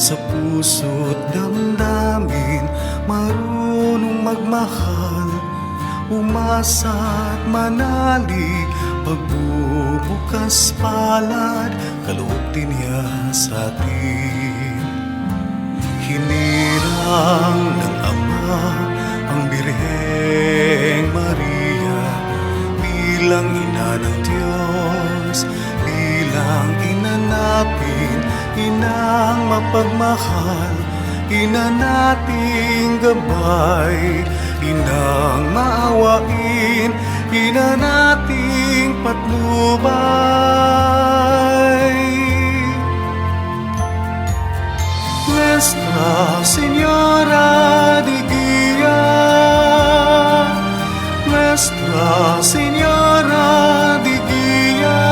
sa puso't damdamin, marunong magmahal, umasa't manalig, pagbubukas palad, kaloob din niya sa atin. Hinirang ng Ama ang Birheng Maria bilang ina ng Diyos, bilang ina natin, inang mapagmahal, ina nating gabay, inang maawain, ina nating patnubay. Nuestra Señora de Guía, Nuestra Señora de Guía,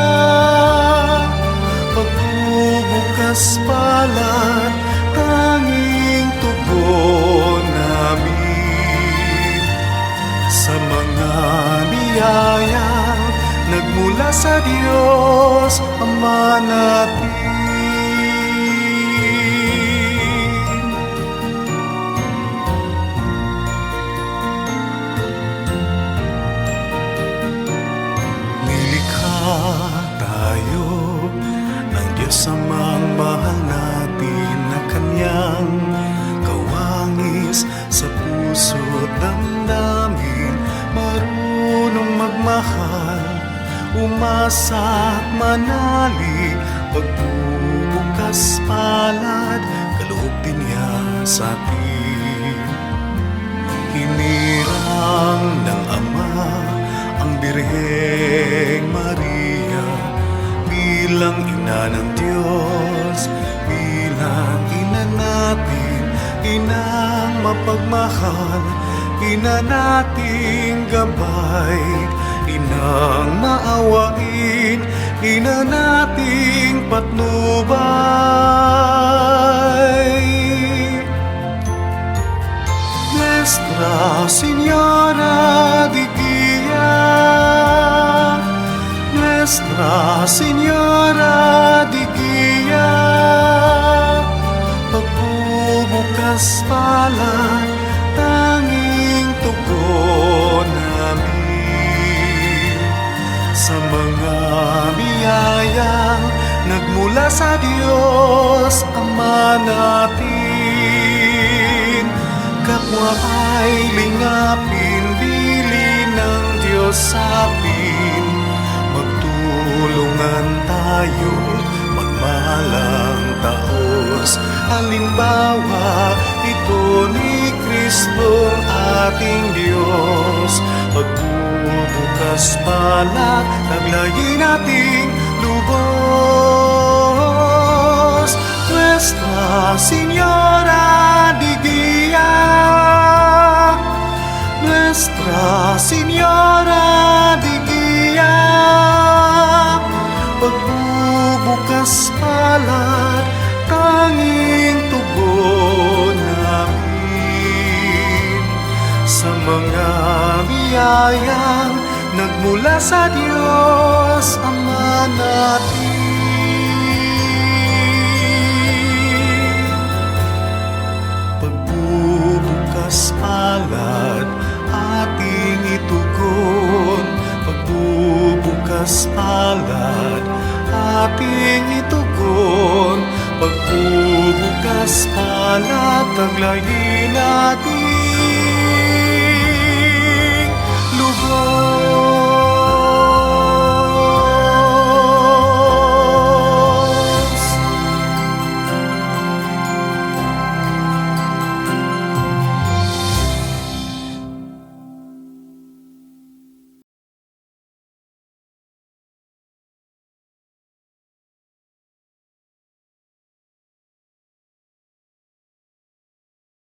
pagbubukas palad, tanging tugon namin sa mga biyayang nagmula sa Diyos Ama natin. Tayo ng Diyos Amang mahal natin na Kanyang kawangis sa puso't damdamin, marunong magmahal, umasa't manalig, pagbubukas palad, kaloob din niya sa atin. Hinirang ng Ama ang Birheng Maria bilang ina ng Diyos, bilang ina natin, inang mapagmahal, ina nating gabay, inang maawain, ina nating patnubay. Nuestra Señora de Guía, Nuestra Señora de Guía, pagbubukas palad, tanging tugon namin sa mga biyayang nagmula sa Diyos Ama natin. Kapwa ay lingapin, bilin ng Diyos sapin, magtulungan tayo, magmahalang taos. Halimbawa ito ni Kristong ating Diyos, pagbubukas palad, taglayin nating lubos. Nuestra Señora de Guía, Nuestra Señora de Guía, pagbubukas palad, tanging tugon namin sa mga biyayang nagmula sa Diyos Ama natin. Pagbubukas palad, ating itugon, pagbubukas palad, ating itugon, pagbubukas palad, taglayin natin